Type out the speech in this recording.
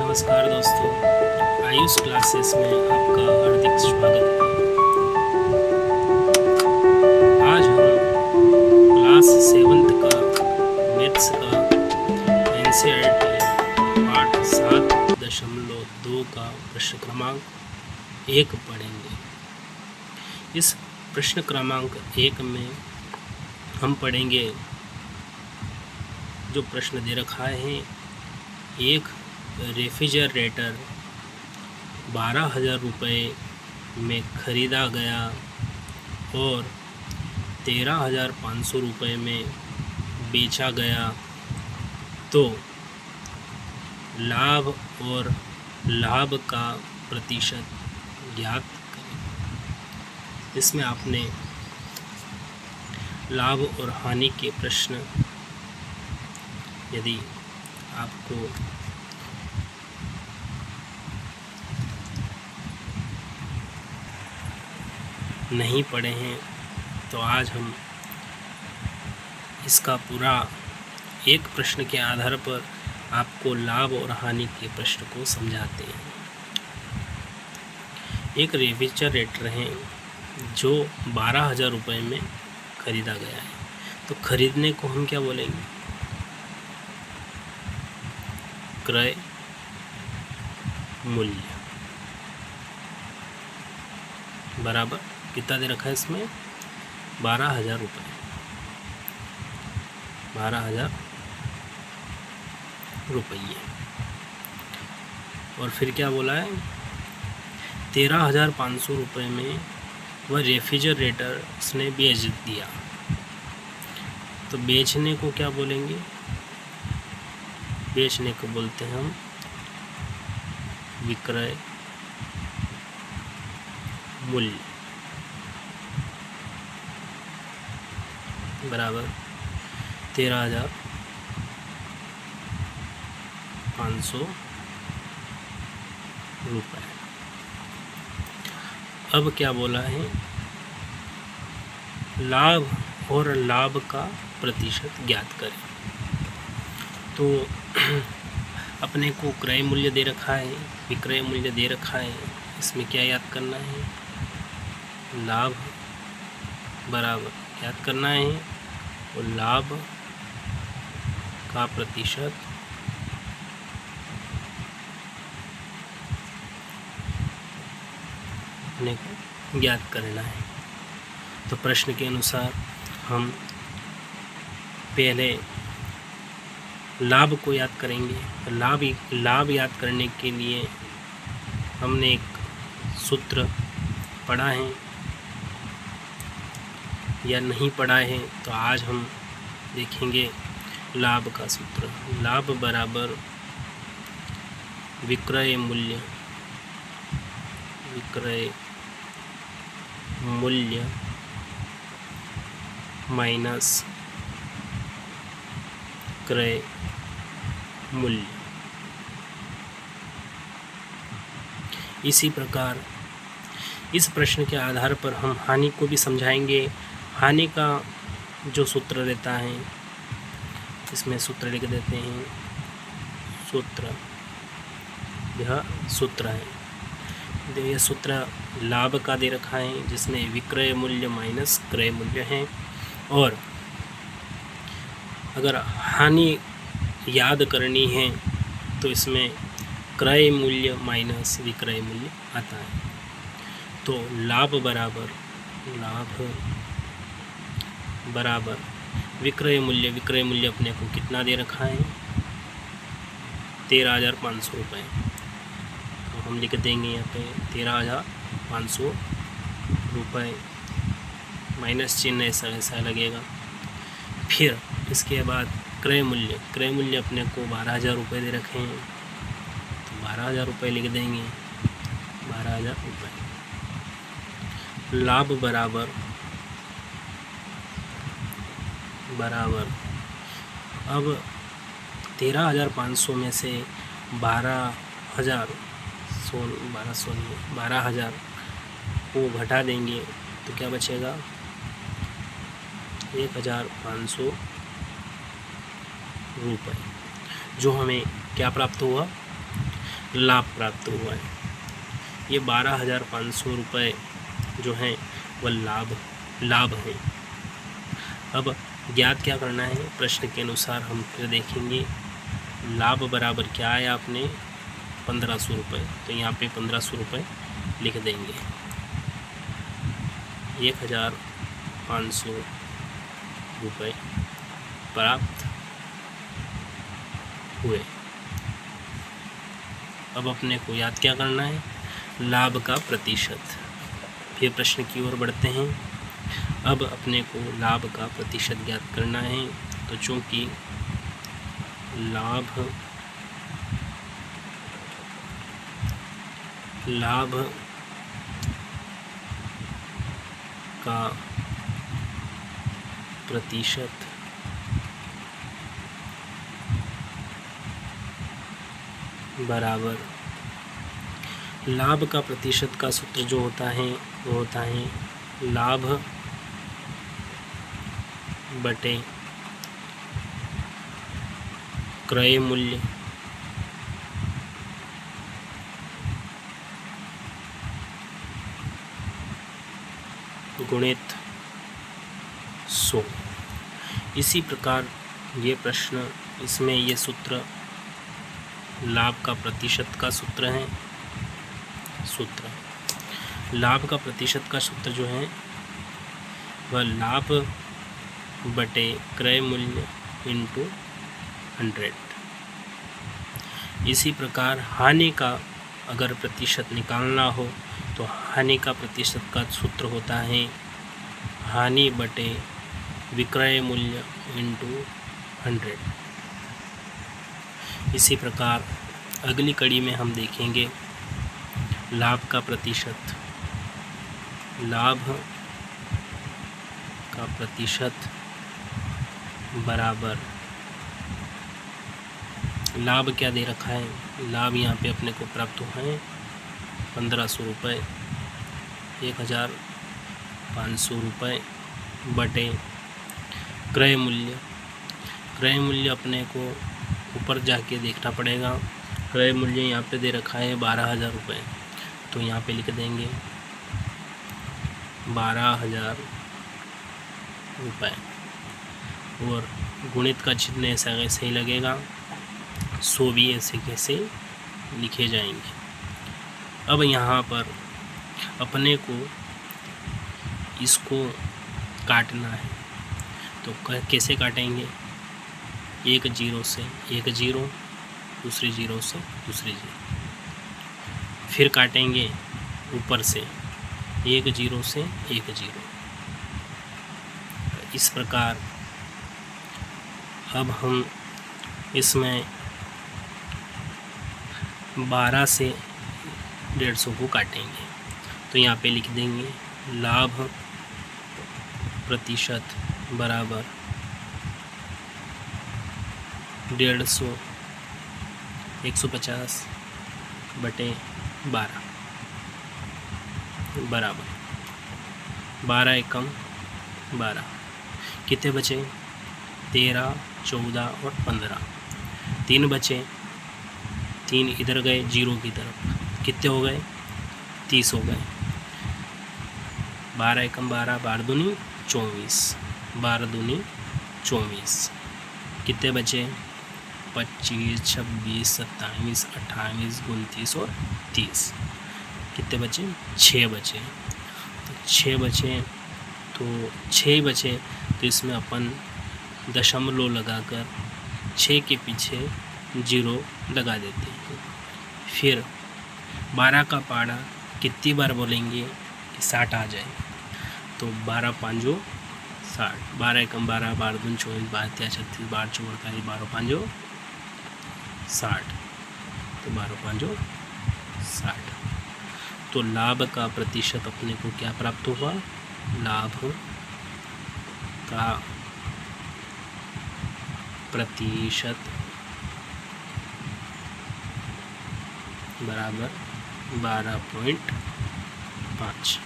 नमस्कार दोस्तों, आयुष क्लासेस में आपका हार्दिक स्वागत है। आज हम क्लास 7th का मैथ्स का एनसीईआरटी पाठ 7.2 का प्रश्न क्रमांक 1 पढ़ेंगे। इस प्रश्न क्रमांक 1 में हम पढ़ेंगे जो प्रश्न दे रखा है, एक रेफ्रिजरेटर 12,000 रुपये में ख़रीदा गया और 13,500 रुपये में बेचा गया, तो लाभ और लाभ का प्रतिशत ज्ञात करें। इसमें आपने लाभ और हानि के प्रश्न यदि आपको नहीं पढ़े हैं तो आज हम इसका पूरा एक प्रश्न के आधार पर आपको लाभ और हानि के प्रश्न को समझाते हैं। एक रेफ्रिजरेटर है जो 12,000 रुपये में ख़रीदा गया है, तो ख़रीदने को हम क्या बोलेंगे? क्रय मूल्य बराबर कितना दे रखा है इसमें? 12,000 रुपये। 12,000 रुपये। और फिर क्या बोला है? 13,500 रुपये में वह रेफ्रिजरेटर उसने बेच दिया, तो बेचने को क्या बोलेंगे? बेचने को बोलते हैं हम विक्रय मूल्य बराबर 13,500 रुपये। अब क्या बोला है? लाभ और लाभ का प्रतिशत ज्ञात करें। तो अपने को क्रय मूल्य दे रखा है, विक्रय मूल्य दे रखा है, इसमें क्या याद करना है? लाभ बराबर याद करना है और लाभ का प्रतिशत अपने को ज्ञात करना है। तो प्रश्न के अनुसार हम पहले लाभ को याद करेंगे। तो लाभ याद करने के लिए हमने एक सूत्र पढ़ा है या नहीं पढ़ा है, तो आज हम देखेंगे लाभ का सूत्र। लाभ बराबर विक्रय मूल्य माइनस क्रय मूल्य। इसी प्रकार इस प्रश्न के आधार पर हम हानि को भी समझाएंगे। हानि का जो सूत्र रहता है, इसमें सूत्र लिख देते हैं। यह सूत्र है, यह सूत्र लाभ का दे रखा है, जिसमें विक्रय मूल्य माइनस क्रय मूल्य है। और अगर हानि याद करनी है तो इसमें क्रय मूल्य माइनस विक्रय मूल्य आता है। तो लाभ बराबर विक्रय मूल्य अपने को कितना दे रखा है? 13,500 रुपये। तो हम लिख देंगे यहाँ पे 13,500 रुपये, माइनस चिन्ह ऐसा लगेगा। फिर इसके बाद क्रय मूल्य अपने को 12,000 रुपये दे रखे हैं, तो 12,000 रुपये लिख देंगे। 12,000 रुपये। लाभ बराबर अब 13,500 में से 12,000 को घटा देंगे तो क्या बचेगा? 1,500 रुपये, जो हमें क्या प्राप्त हुआ? लाभ प्राप्त हुआ है। ये 12,500 रुपये जो हैं वह लाभ हैं। अब ज्ञात क्या करना है, प्रश्न के अनुसार हम फिर देखेंगे। लाभ बराबर क्या आया आपने 1500 रुपये, तो यहाँ पे 1500 रुपये लिख देंगे। 1,500 रुपये प्राप्त हुए। अब अपने को याद क्या करना है, लाभ का प्रतिशत। फिर प्रश्न की ओर बढ़ते हैं। अब अपने को लाभ का प्रतिशत ज्ञात करना है, तो चूँकि लाभ का प्रतिशत बराबर लाभ का प्रतिशत का सूत्र जो होता है वो होता है लाभ बटे क्रय मूल्य गुणित 100। इसी प्रकार ये प्रश्न, इसमें ये सूत्र लाभ का प्रतिशत का सूत्र है। लाभ का प्रतिशत का सूत्र जो है वह लाभ बटे क्रय मूल्य इंटू 100। इसी प्रकार हानि का अगर प्रतिशत निकालना हो तो हानि का प्रतिशत का सूत्र होता है हानि बटे विक्रय मूल्य इंटू 100। इसी प्रकार अगली कड़ी में हम देखेंगे लाभ का प्रतिशत। लाभ का प्रतिशत बराबर लाभ क्या दे रखा है, लाभ यहाँ पे अपने को प्राप्त हुआ है 1500 रुपये, 1,500 रुपये बटे क्रय मूल्य अपने को ऊपर जाके देखना पड़ेगा। क्रय मूल्य यहाँ पे दे रखा है 12,000 रुपये, तो यहाँ पे लिख देंगे 12,000 रुपये और गुणित का चिन्ह ऐसा कैसे ही लगेगा, 100 भी ऐसे कैसे लिखे जाएंगे। अब यहाँ पर अपने को इसको काटना है, तो कैसे काटेंगे, एक जीरो से एक जीरो, दूसरी जीरो से दूसरी जीरो, फिर काटेंगे ऊपर से एक जीरो से एक जीरो। इस प्रकार अब हम इसमें 12 से 150 को काटेंगे, तो यहाँ पे लिख देंगे लाभ प्रतिशत बराबर 150 150 बटे 12 बराबर 12 एकम 12, कितने बचे 13, 14 और 15, 3 बचे, 3 इधर गए जीरो की तरफ, कितने हो गए 30 हो गए। 12 एकम 12, 12 दूनी 24, 12 दूनी 24, कितने बचे 25, 26, 27, 28, 29 और 30, कितने बचे 6 बचे। तो 6 बचे तो इसमें अपन दशमलव लगाकर 6 के पीछे 0 लगा देते हैं। फिर 12 का पाड़ा कितनी बार बोलेंगे कि 60 आ जाए, तो 12 पाँचों 60, 12 एकम 12, 12 दूनी 24, 12 तिया 36, 12 चौक 48, 12 पाँचों 60, तो 12 पाँचों 60। तो लाभ का प्रतिशत अपने को क्या प्राप्त हुआ, लाभ का प्रतिशत बराबर 12.5।